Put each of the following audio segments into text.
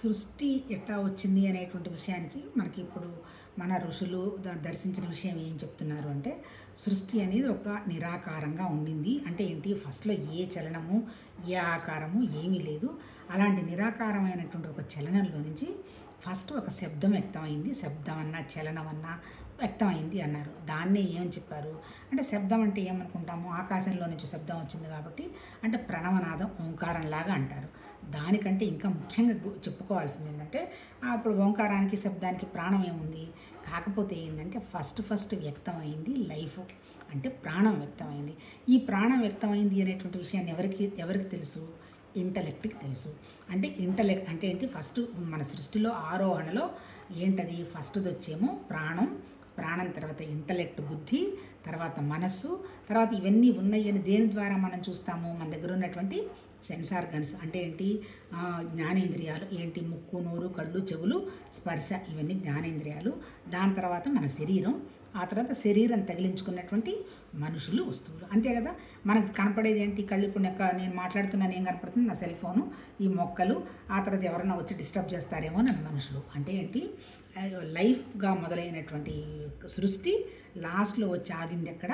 సృష్టి ఎట్లా వచ్చింది అనేటువంటి విషయానికి మనకి ఇప్పుడు మన ఋషులు దర్శించిన విషయం ఏం చెప్తున్నారు అంటే, సృష్టి అనేది ఒక నిరాకారంగా ఉండింది. అంటే ఏంటి, ఫస్ట్‌లో ఏ చలనము, ఏ ఆకారము ఏమీ లేదు. అలాంటి నిరాకారమైనటువంటి ఒక చలనంలో నుంచి ఫస్ట్ ఒక శబ్దం వ్యక్తమైంది. శబ్దం అన్నా, చలనం అన్నా వ్యక్తమైంది అన్నారు. దాన్నే ఏమని చెప్పారు అంటే, శబ్దం అంటే ఏమనుకుంటాము, ఆకాశంలో నుంచి శబ్దం వచ్చింది కాబట్టి అంటే ప్రణవనాదం ఓంకారంలాగా అంటారు. దానికంటే ఇంకా ముఖ్యంగా చెప్పుకోవాల్సింది ఏంటంటే, ఇప్పుడు ఓంకారానికి శబ్దానికి ప్రాణం ఏముంది, కాకపోతే ఏంటంటే ఫస్ట్ వ్యక్తమైంది లైఫ్, అంటే ప్రాణం వ్యక్తమైంది. ఈ ప్రాణం వ్యక్తమైంది అనేటువంటి విషయాన్ని ఎవరికి తెలుసు, ఇంటలెక్ట్కి తెలుసు. అంటే ఇంటలెక్ట్ అంటే ఏంటి, ఫస్ట్ మన సృష్టిలో ఆరోహణలో ఏంటది, ఫస్ట్ది వచ్చేమో ప్రాణం, ప్రాణం తర్వాత ఇంటలెక్ట్ బుద్ధి, తర్వాత మనస్సు, తర్వాత ఇవన్నీ ఉన్నాయి అని దేని ద్వారా మనం చూస్తాము, మన దగ్గర ఉన్నటువంటి సెన్స్ ఆర్గన్స్ అంటే ఏంటి, జ్ఞానేంద్రియాలు ఏంటి, ముక్కు, నోరు, కళ్ళు, చెవులు, స్పర్శ, ఇవన్నీ జ్ఞానేంద్రియాలు. దాని తర్వాత మన శరీరం, ఆ తర్వాత శరీరం తగిలించుకున్నటువంటి మనుషులు, వస్తువులు, అంతే కదా. మనకు కనపడేది ఏంటి, కళ్ళు. ఇప్పుడు నేను మాట్లాడుతున్నాను, ఏం కనపడుతుంది, నా సెల్ ఫోను, ఈ మొక్కలు, ఆ తర్వాత ఎవరైనా వచ్చి డిస్టర్బ్ చేస్తారేమో నన్ను మనుషులు. అంటే ఏంటి, లైఫ్గా మొదలైనటువంటి సృష్టి లాస్ట్లో వచ్చి ఆగింది ఎక్కడ,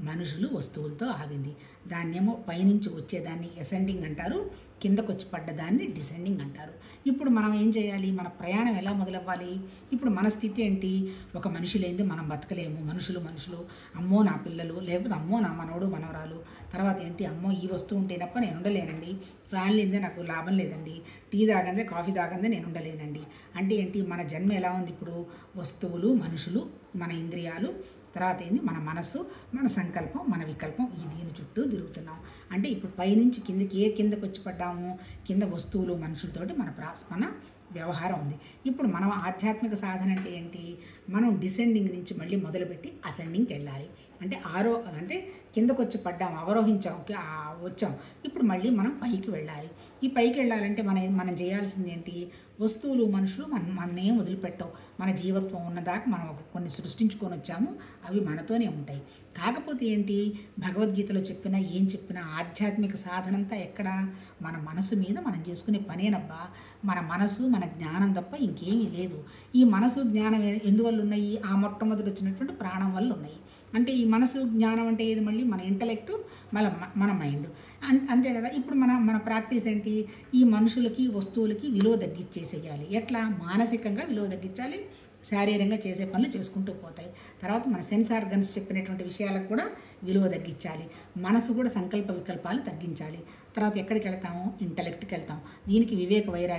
మనుషులు, వస్తువులతో ఆగింది. దాన్నేమో పైనుంచి వచ్చేదాన్ని అసెండింగ్ అంటారు, కిందకు వచ్చి పడ్డదాన్ని డిసెండింగ్ అంటారు. ఇప్పుడు మనం ఏం చేయాలి, మన ప్రయాణం ఎలా మొదలవ్వాలి. ఇప్పుడు మన స్థితి ఏంటి, ఒక మనిషి లేనిది మనం బతకలేము. మనుషులు, అమ్మో నా పిల్లలు, లేకపోతే అమ్మో నా మనవడు మనవరాలు, తర్వాత ఏంటి, అమ్మో ఈ వస్తువు ఉంటే తప్ప నేను ఉండలేనండి, ఫ్యాన్ లేదే నాకు లాభం లేదండి, టీ తాగందే కాఫీ తాగందే నేను ఉండలేనండి. అంటే ఏంటి, మన జన్మ ఎలా ఉంది ఇప్పుడు, వస్తువులు, మనుషులు, మన ఇంద్రియాలు, తర్వాత ఏంది మన మనస్సు, మన సంకల్పం, మన వికల్పం, దీని చుట్టూ తిరుగుతున్నాం. అంటే ఇప్పుడు పైనుంచి కిందకి కిందకు వచ్చి పడ్డాము, కింద వస్తువులు, మనుషులతోటి మన వ్యవహారం ఉంది. ఇప్పుడు మనం ఆధ్యాత్మిక సాధన అంటే ఏంటి, మనం డిసెండింగ్ నుంచి మళ్ళీ మొదలుపెట్టి అసెండింగ్కి వెళ్ళాలి. అంటే అంటే కిందకు వచ్చి పడ్డాము, అవరోహించాం, వచ్చాం, ఇప్పుడు మళ్ళీ మనం పైకి వెళ్ళాలి. ఈ పైకి వెళ్ళాలంటే మనం చేయాల్సింది ఏంటి, వస్తువులు, మనుషులు మననేం వదిలిపెట్టవు. మన జీవత్వం ఉన్నదాకా మనం కొన్ని సృష్టించుకొని వచ్చాము, అవి మనతోనే ఉంటాయి. కాకపోతే ఏంటి, భగవద్గీతలో ఏం చెప్పినా ఆధ్యాత్మిక సాధనంతా ఎక్కడ, మన మనసు మీద మనం చేసుకునే పనేనబ్బా. మన మనసు, మన జ్ఞానం తప్ప ఇంకేమీ లేదు. ఈ మనసు జ్ఞానం ఎందువల్ల ఉన్నాయి, ఆ మొట్టమొదటి వచ్చినటువంటి ప్రాణం వల్ల ఉన్నాయి. అంటే ఈ మనసు జ్ఞానం అంటే ఏది, మళ్ళీ మన ఇంటలెక్టు, మన మైండ్, అంతే కదా. ఇప్పుడు మన ప్రాక్టీస్ ఏంటి, ఈ మనుషులకి, వస్తువులకి విలువ తగ్గించేసేయాలి. ఎట్లా, మానసికంగా విలువ తగ్గించాలి, శారీరంగా చేసే పనులు చేసుకుంటూ పోతాయి. తర్వాత మన సెన్స్ ఆర్గన్స్ చెప్పినటువంటి విషయాలకు కూడా విలువ తగ్గించాలి. మనసు కూడా సంకల్ప వికల్పాలు తగ్గించాలి. తర్వాత ఎక్కడికి వెళ్తాము, ఇంటలెక్ట్కి వెళ్తాం. దీనికి వివేక వైరాగ్యం